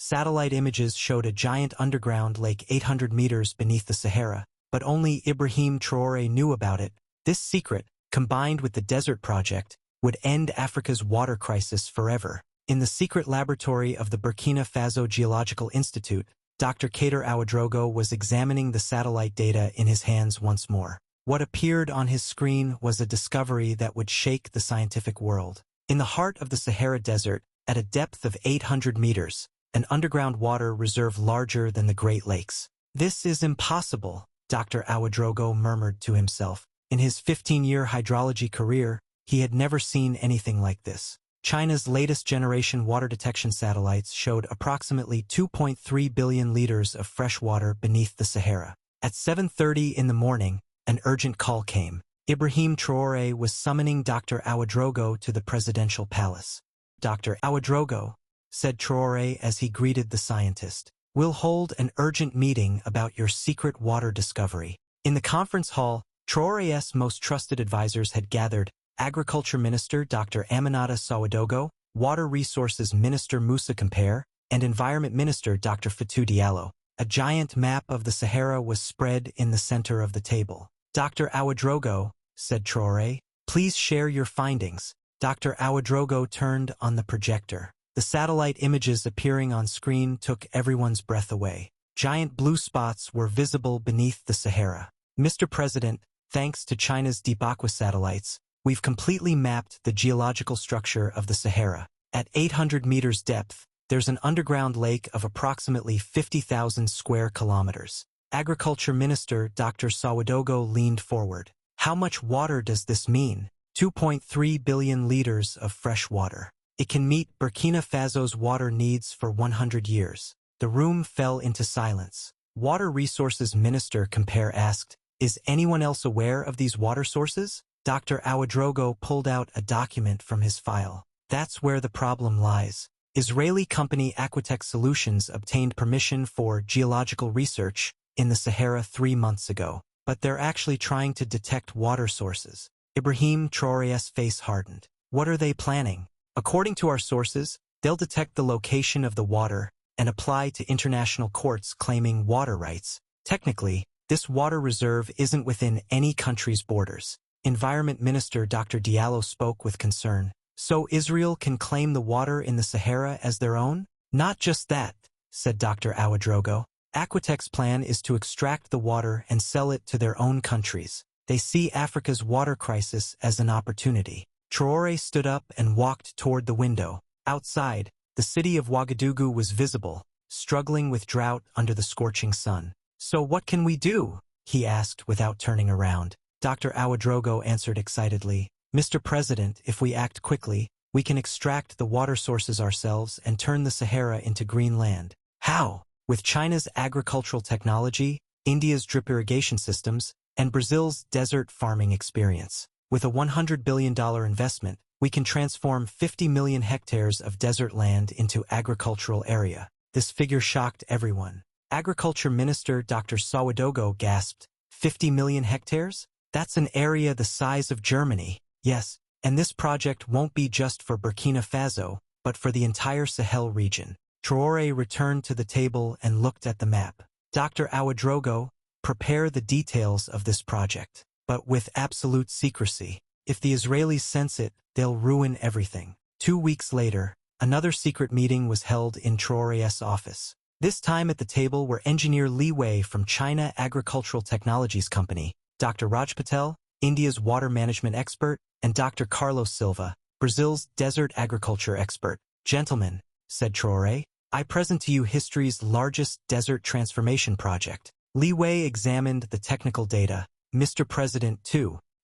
Satellite images showed a giant underground lake 800 meters beneath the Sahara, but only Ibrahim Traoré knew about it. This secret, combined with the desert project, would end Africa's water crisis forever. In the secret laboratory of the Burkina Faso Geological Institute, Dr. Kader Ouedraogo was examining the satellite data in his hands once more. What appeared on his screen was a discovery that would shake the scientific world. In the heart of the Sahara Desert, at a depth of 800 meters, an underground water reserve larger than the Great Lakes. "This is impossible," Dr. Ouedraogo murmured to himself. In his 15-year hydrology career, he had never seen anything like this. China's latest generation water detection satellites showed approximately 2.3 billion liters of fresh water beneath the Sahara. At 7:30 in the morning, an urgent call came. Ibrahim Traoré was summoning Dr. Ouedraogo to the presidential palace. "Dr. Ouedraogo," said Traoré as he greeted the scientist, "we'll hold an urgent meeting about your secret water discovery." In the conference hall, Traoré's most trusted advisors had gathered: Agriculture Minister Dr. Aminata Ouedraogo, Water Resources Minister Moussa Compere, and Environment Minister Dr. Fatou Diallo. A giant map of the Sahara was spread in the center of the table. "Dr. Ouedraogo," said Traoré, "please share your findings." Dr. Ouedraogo turned on the projector. The satellite images appearing on screen took everyone's breath away. Giant blue spots were visible beneath the Sahara. "Mr. President, thanks to China's deep aqua satellites, we've completely mapped the geological structure of the Sahara. At 800 meters depth, there's an underground lake of approximately 50,000 square kilometers." Agriculture Minister Dr. Ouedraogo leaned forward. "How much water does this mean?" 2.3 billion liters of fresh water. "It can meet Burkina Faso's water needs for 100 years. The room fell into silence. Water Resources Minister Compere asked, "Is anyone else aware of these water sources?" Dr. Ouedraogo pulled out a document from his file. "That's where the problem lies. Israeli company AquaTech Solutions obtained permission for geological research in the Sahara 3 months ago, but they're actually trying to detect water sources." Ibrahim Traoré's face hardened. "What are they planning?" "According to our sources, they'll detect the location of the water and apply to international courts claiming water rights. Technically, this water reserve isn't within any country's borders." Environment Minister Dr. Diallo spoke with concern. "So Israel can claim the water in the Sahara as their own?" "Not just that," said Dr. Ouedraogo. "AquaTech's plan is to extract the water and sell it to their own countries. They see Africa's water crisis as an opportunity." Traoré stood up and walked toward the window. Outside, the city of Ouagadougou was visible, struggling with drought under the scorching sun. "So what can we do?" he asked without turning around. Dr. Ouedraogo answered excitedly, "Mr. President, if we act quickly, we can extract the water sources ourselves and turn the Sahara into green land." "How?" "With China's agricultural technology, India's drip irrigation systems, and Brazil's desert farming experience. With a $100 billion investment, we can transform 50 million hectares of desert land into agricultural area." This figure shocked everyone. Agriculture Minister Dr. Ouedraogo gasped, 50 million hectares? That's an area the size of Germany. Yes, and this project won't be just for Burkina Faso, but for the entire Sahel region. Traoré returned to the table and looked at the map. "Dr. Ouedraogo, prepare the details of this project, but with absolute secrecy. If the Israelis sense it, they'll ruin everything." 2 weeks later, another secret meeting was held in Traoré's office. This time at the table were engineer Li Wei from China Agricultural Technologies Company, Dr. Raj Patel, India's water management expert, and Dr. Carlos Silva, Brazil's desert agriculture expert. "Gentlemen," said Traoré, "I present to you history's largest desert transformation project." Li Wei examined the technical data. "Mr. President,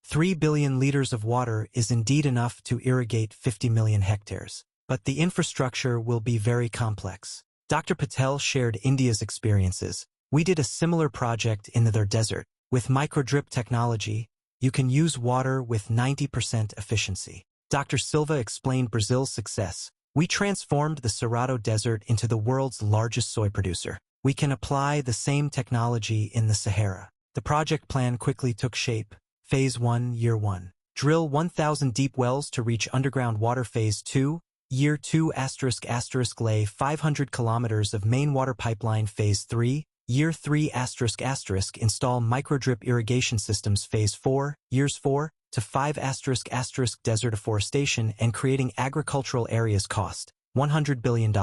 3 billion liters of water is indeed enough to irrigate 50 million hectares. But the infrastructure will be very complex." Dr. Patel shared India's experiences. "We did a similar project in their desert. With microdrip technology, you can use water with 90% efficiency." Dr. Silva explained Brazil's success. "We transformed the Sahara Desert into the world's largest soy producer. We can apply the same technology in the Sahara." The project plan quickly took shape. Phase 1, Year 1. Drill 1,000 deep wells to reach underground water. Phase 2, Year 2 ** lay 500 kilometers of main water pipeline Phase 3. Year 3 ** install microdrip irrigation systems Phase 4. Years 4 to 5 ** desert afforestation and creating agricultural areas cost $100 billion.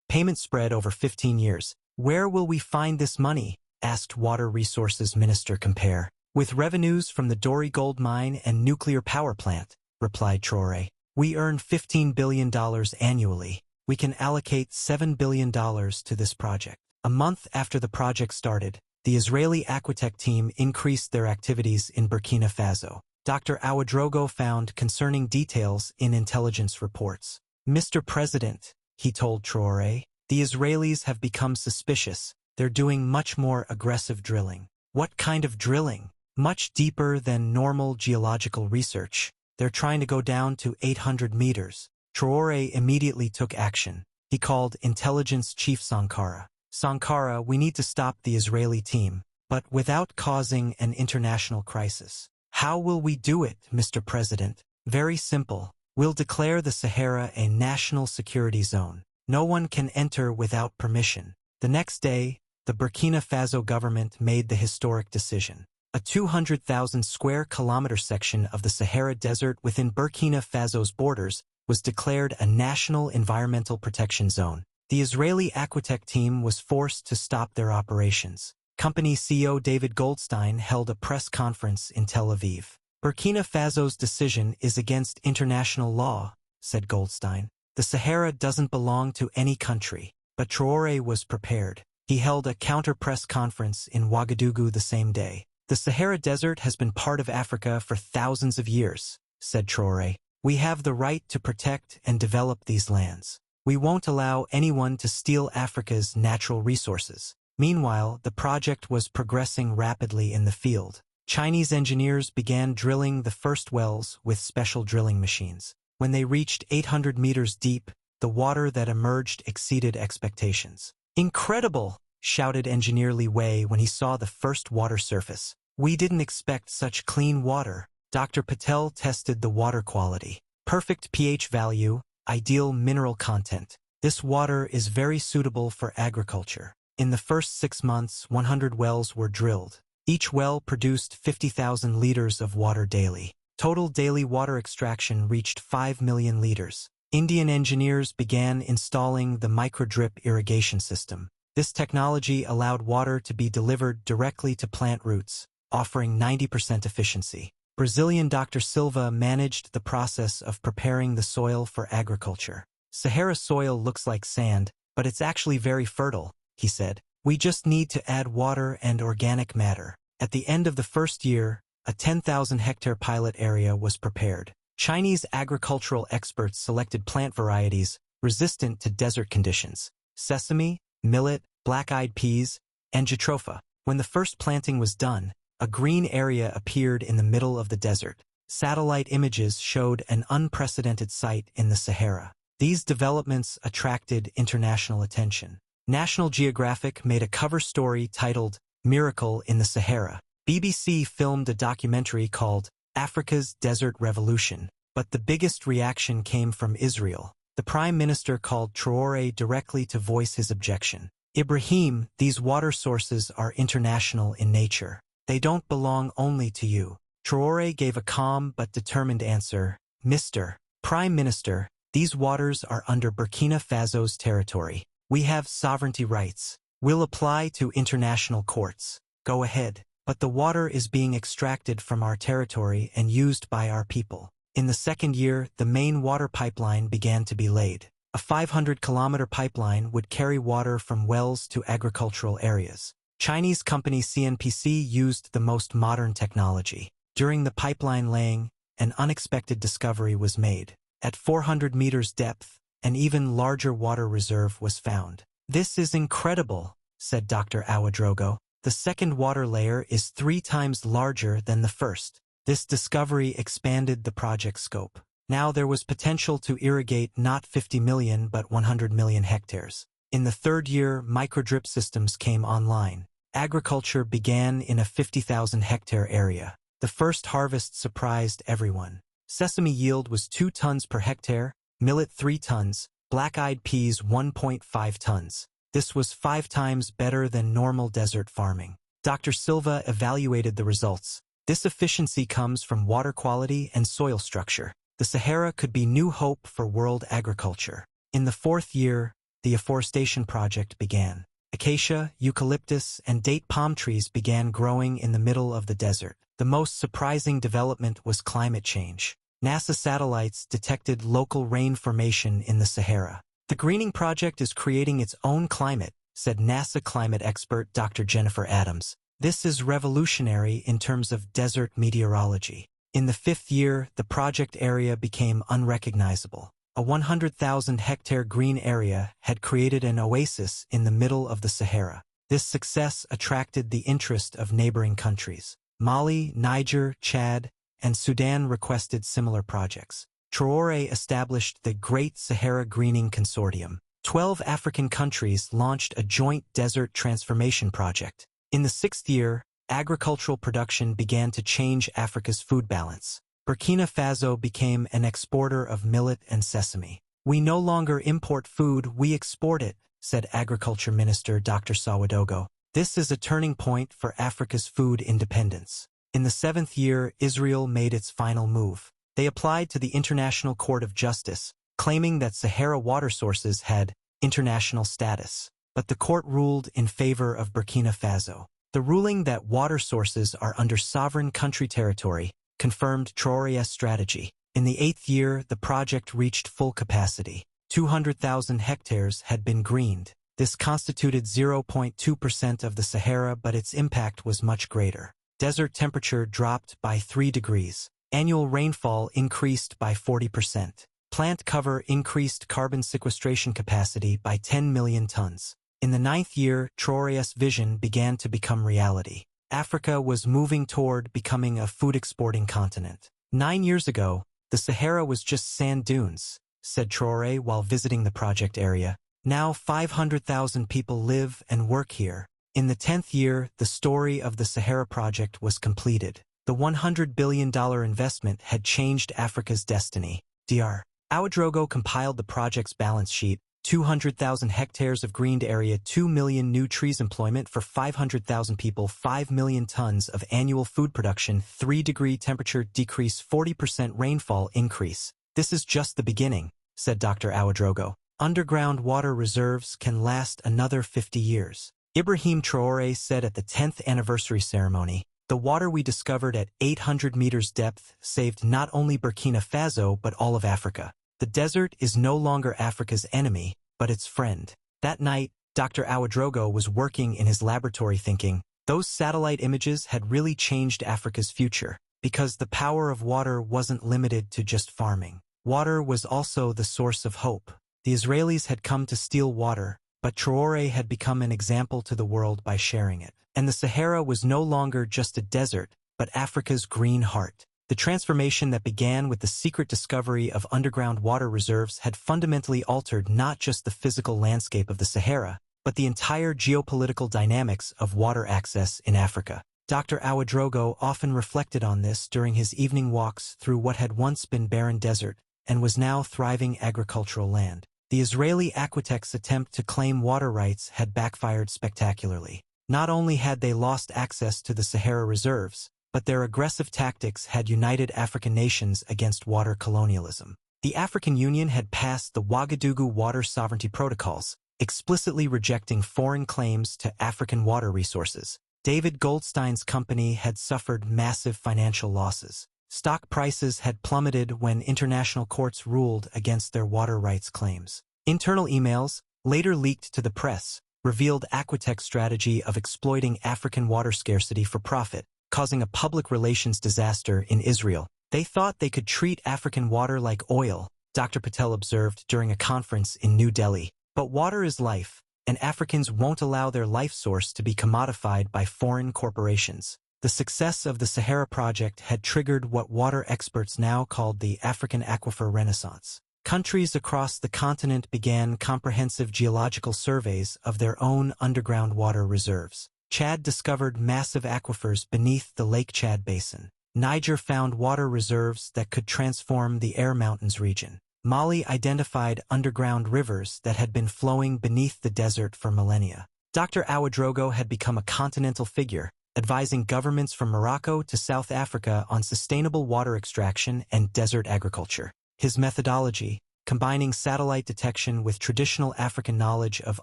Payment spread over 15 years. Where will we find this money? Asked Water Resources Minister Compare. With revenues from the Dori gold mine and nuclear power plant, replied Traoré. We earn $15 billion annually. We can allocate $7 billion to this project. A month after the project started, the Israeli AquaTech team increased their activities in Burkina Faso. Dr. Ouedraogo found concerning details in intelligence reports. Mr. President, he told Traoré, the Israelis have become suspicious. They're doing much more aggressive drilling. What kind of drilling? Much deeper than normal geological research. They're trying to go down to 800 meters. Traoré immediately took action. He called Intelligence Chief Sankara. Sankara, we need to stop the Israeli team, but without causing an international crisis. How will we do it, Mr. President? Very simple. We'll declare the Sahara a national security zone. No one can enter without permission. The next day, the Burkina Faso government made the historic decision. A 200,000 square kilometer section of the Sahara Desert within Burkina Faso's borders was declared a national environmental protection zone. The Israeli AquaTech team was forced to stop their operations. Company CEO David Goldstein held a press conference in Tel Aviv. Burkina Faso's decision is against international law, said Goldstein. The Sahara doesn't belong to any country, but Traoré was prepared. He held a counter-press conference in Ouagadougou the same day. The Sahara Desert has been part of Africa for thousands of years, said Traoré. We have the right to protect and develop these lands. We won't allow anyone to steal Africa's natural resources. Meanwhile, the project was progressing rapidly in the field. Chinese engineers began drilling the first wells with special drilling machines. When they reached 800 meters deep, the water that emerged exceeded expectations. Incredible! Shouted engineer Li Wei when he saw the first water surface. We didn't expect such clean water. Dr. Patel tested the water quality. Perfect pH value, ideal mineral content. This water is very suitable for agriculture. In the first 6 months, 100 wells were drilled. Each well produced 50,000 liters of water daily. Total daily water extraction reached 5 million liters. Indian engineers began installing the microdrip irrigation system. This technology allowed water to be delivered directly to plant roots, offering 90% efficiency. Brazilian Dr. Silva managed the process of preparing the soil for agriculture. Sahara soil looks like sand, but it's actually very fertile, he said. We just need to add water and organic matter. At the end of the first year, a 10,000-hectare pilot area was prepared. Chinese agricultural experts selected plant varieties resistant to desert conditions: sesame, millet, black-eyed peas, and jatropha. When the first planting was done, a green area appeared in the middle of the desert. Satellite images showed an unprecedented sight in the Sahara. These developments attracted international attention. National Geographic made a cover story titled "Miracle in the Sahara." BBC filmed a documentary called Africa's Desert Revolution, but the biggest reaction came from Israel. The Prime Minister called Traoré directly to voice his objection. Ibrahim, these water sources are international in nature. They don't belong only to you. Traoré gave a calm but determined answer. Mr. Prime Minister, these waters are under Burkina Faso's territory. We have sovereignty rights. We'll apply to international courts. Go ahead. But the water is being extracted from our territory and used by our people. In the second year, the main water pipeline began to be laid. A 500-kilometer pipeline would carry water from wells to agricultural areas. Chinese company CNPC used the most modern technology. During the pipeline laying, an unexpected discovery was made. At 400 meters depth, an even larger water reserve was found. This is incredible, said Dr. Ouedraogo. The second water layer is 3 times larger than the first. This discovery expanded the project scope. Now there was potential to irrigate not 50 million but 100 million hectares. In the third year, microdrip systems came online. Agriculture began in a 50,000-hectare area. The first harvest surprised everyone. Sesame yield was 2 tons per hectare, millet 3 tons, black-eyed peas 1.5 tons. This was 5 times better than normal desert farming. Dr. Silva evaluated the results. This efficiency comes from water quality and soil structure. The Sahara could be new hope for world agriculture. In the 4th year, the afforestation project began. Acacia, eucalyptus, and date palm trees began growing in the middle of the desert. The most surprising development was climate change. NASA satellites detected local rain formation in the Sahara. The greening project is creating its own climate, said NASA climate expert Dr. Jennifer Adams. This is revolutionary in terms of desert meteorology. In the 5th year, the project area became unrecognizable. A 100,000-hectare green area had created an oasis in the middle of the Sahara. This success attracted the interest of neighboring countries. Mali, Niger, Chad, and Sudan requested similar projects. Traoré established the Great Sahara Greening Consortium. 12 African countries launched a joint desert transformation project. In the 6th year, agricultural production began to change Africa's food balance. Burkina Faso became an exporter of millet and sesame. "We no longer import food, we export it," said Agriculture Minister Dr. Ouedraogo. This is a turning point for Africa's food independence. In the 7th year, Israel made its final move. They applied to the International Court of Justice, claiming that Sahara water sources had international status. But the court ruled in favor of Burkina Faso. The ruling that water sources are under sovereign country territory confirmed Traoré's strategy. In the 8th year, the project reached full capacity. 200,000 hectares had been greened. This constituted 0.2% of the Sahara, but its impact was much greater. Desert temperature dropped by 3 degrees. Annual rainfall increased by 40%. Plant cover increased carbon sequestration capacity by 10 million tons. In the 9th year, Traoré's vision began to become reality. Africa was moving toward becoming a food-exporting continent. 9 years ago, the Sahara was just sand dunes, said Traoré while visiting the project area. Now 500,000 people live and work here. In the 10th year, the story of the Sahara project was completed. The $100 billion investment had changed Africa's destiny. Dr. Ouedraogo compiled the project's balance sheet: 200,000 hectares of greened area, 2 million new trees, employment for 500,000 people, 5 million tons of annual food production, 3-degree temperature decrease, 40% rainfall increase. This is just the beginning, said Dr. Ouedraogo. Underground water reserves can last another 50 years. Ibrahim Traoré said at the 10th anniversary ceremony, "The water we discovered at 800 meters depth saved not only Burkina Faso but all of Africa. The desert is no longer Africa's enemy, but its friend." That night, Dr. Ouedraogo was working in his laboratory thinking, those satellite images had really changed Africa's future, because the power of water wasn't limited to just farming. Water was also the source of hope. The Israelis had come to steal water, but Traoré had become an example to the world by sharing it. And the Sahara was no longer just a desert, but Africa's green heart. The transformation that began with the secret discovery of underground water reserves had fundamentally altered not just the physical landscape of the Sahara, but the entire geopolitical dynamics of water access in Africa. Dr. Ouedraogo often reflected on this during his evening walks through what had once been barren desert and was now thriving agricultural land. The Israeli AquaTech's attempt to claim water rights had backfired spectacularly. Not only had they lost access to the Sahara reserves, but their aggressive tactics had united African nations against water colonialism. The African Union had passed the Ouagadougou Water Sovereignty Protocols, explicitly rejecting foreign claims to African water resources. David Goldstein's company had suffered massive financial losses. Stock prices had plummeted when international courts ruled against their water rights claims. Internal emails, later leaked to the press, revealed AquaTech's strategy of exploiting African water scarcity for profit, causing a public relations disaster in Israel. They thought they could treat African water like oil, Dr. Patel observed during a conference in New Delhi. But water is life, and Africans won't allow their life source to be commodified by foreign corporations. The success of the Sahara project had triggered what water experts now called the African Aquifer Renaissance. Countries across the continent began comprehensive geological surveys of their own underground water reserves. Chad discovered massive aquifers beneath the Lake Chad Basin. Niger found water reserves that could transform the Air Mountains region. Mali identified underground rivers that had been flowing beneath the desert for millennia. Dr. Ouedraogo had become a continental figure, advising governments from Morocco to South Africa on sustainable water extraction and desert agriculture. His methodology, combining satellite detection with traditional African knowledge of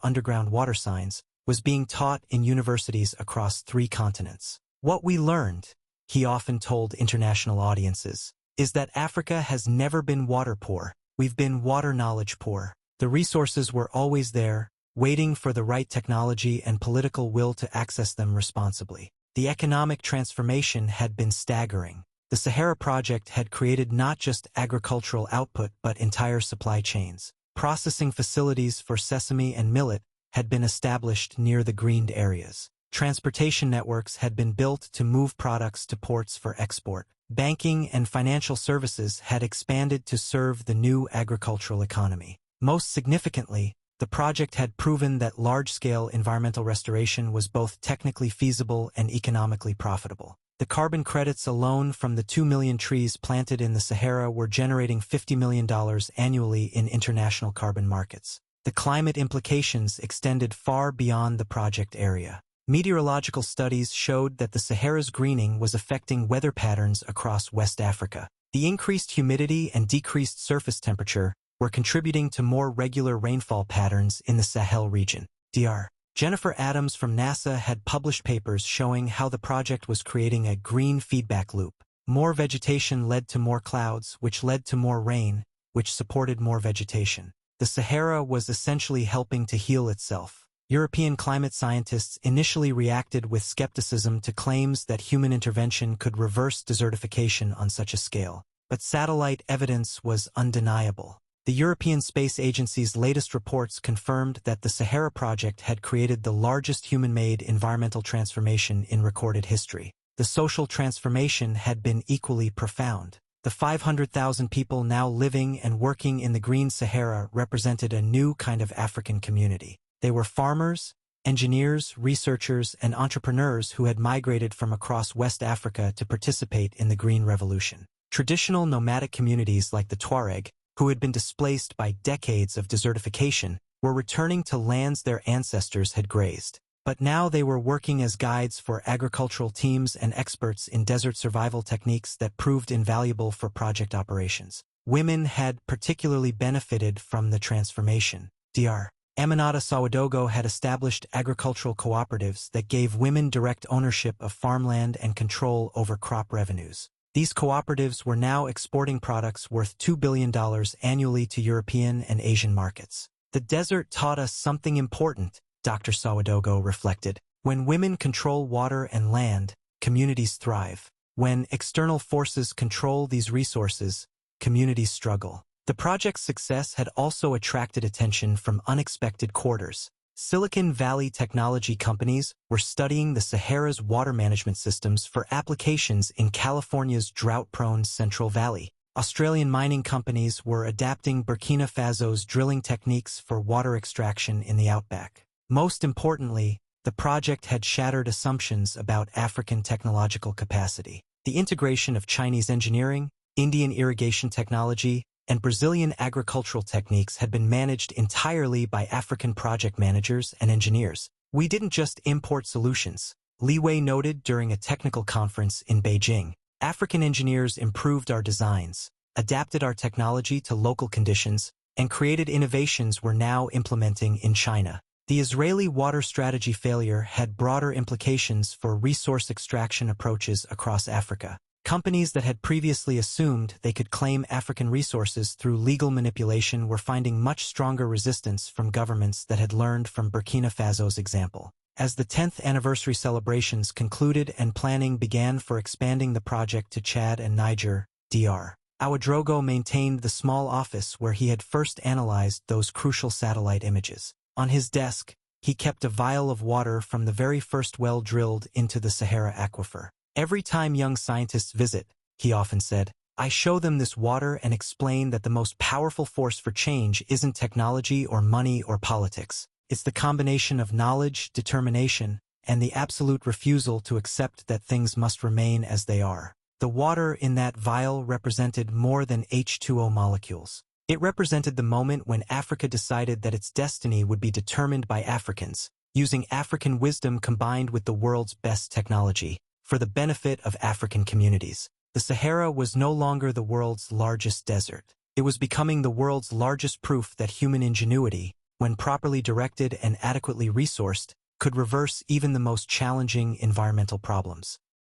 underground water signs, was being taught in universities across 3 continents. What we learned, he often told international audiences, is that Africa has never been water poor. We've been water knowledge poor. The resources were always there, waiting for the right technology and political will to access them responsibly. The economic transformation had been staggering. The Sahara Project had created not just agricultural output but entire supply chains. Processing facilities for sesame and millet had been established near the greened areas. Transportation networks had been built to move products to ports for export. Banking and financial services had expanded to serve the new agricultural economy. Most significantly, the project had proven that large-scale environmental restoration was both technically feasible and economically profitable. The carbon credits alone from the 2 million trees planted in the Sahara were generating $50 million annually in international carbon markets. The climate implications extended far beyond the project area. Meteorological studies showed that the Sahara's greening was affecting weather patterns across West Africa. The increased humidity and decreased surface temperature were contributing to more regular rainfall patterns in the Sahel region. Dr. Jennifer Adams from NASA had published papers showing how the project was creating a green feedback loop. More vegetation led to more clouds, which led to more rain, which supported more vegetation. The Sahara was essentially helping to heal itself. European climate scientists initially reacted with skepticism to claims that human intervention could reverse desertification on such a scale. But satellite evidence was undeniable. The European Space Agency's latest reports confirmed that the Sahara Project had created the largest human-made environmental transformation in recorded history. The social transformation had been equally profound. The 500,000 people now living and working in the Green Sahara represented a new kind of African community. They were farmers, engineers, researchers, and entrepreneurs who had migrated from across West Africa to participate in the Green Revolution. Traditional nomadic communities like the Tuareg, who had been displaced by decades of desertification, were returning to lands their ancestors had grazed. But now they were working as guides for agricultural teams and experts in desert survival techniques that proved invaluable for project operations. Women had particularly benefited from the transformation. Dr. Aminata Ouedraogo had established agricultural cooperatives that gave women direct ownership of farmland and control over crop revenues. These cooperatives were now exporting products worth $2 billion annually to European and Asian markets. The desert taught us something important, Dr. Ouedraogo reflected. When women control water and land, communities thrive. When external forces control these resources, communities struggle. The project's success had also attracted attention from unexpected quarters. Silicon Valley technology companies were studying the Sahara's water management systems for applications in California's drought-prone Central Valley. Australian mining companies were adapting Burkina Faso's drilling techniques for water extraction in the outback. Most importantly, the project had shattered assumptions about African technological capacity. The integration of Chinese engineering, Indian irrigation technology, and Brazilian agricultural techniques had been managed entirely by African project managers and engineers. We didn't just import solutions, Li Wei noted during a technical conference in Beijing. African engineers improved our designs, adapted our technology to local conditions, and created innovations we're now implementing in China. The Israeli water strategy failure had broader implications for resource extraction approaches across Africa. Companies that had previously assumed they could claim African resources through legal manipulation were finding much stronger resistance from governments that had learned from Burkina Faso's example. As the 10th anniversary celebrations concluded and planning began for expanding the project to Chad and Niger, Dr. Ouedraogo maintained the small office where he had first analyzed those crucial satellite images. On his desk, he kept a vial of water from the very first well drilled into the Sahara aquifer. Every time young scientists visit, he often said, I show them this water and explain that the most powerful force for change isn't technology or money or politics. It's the combination of knowledge, determination, and the absolute refusal to accept that things must remain as they are. The water in that vial represented more than H2O molecules. It represented the moment when Africa decided that its destiny would be determined by Africans, using African wisdom combined with the world's best technology, for the benefit of African communities. The Sahara was no longer the world's largest desert. It was becoming the world's largest proof that human ingenuity, when properly directed and adequately resourced, could reverse even the most challenging environmental problems.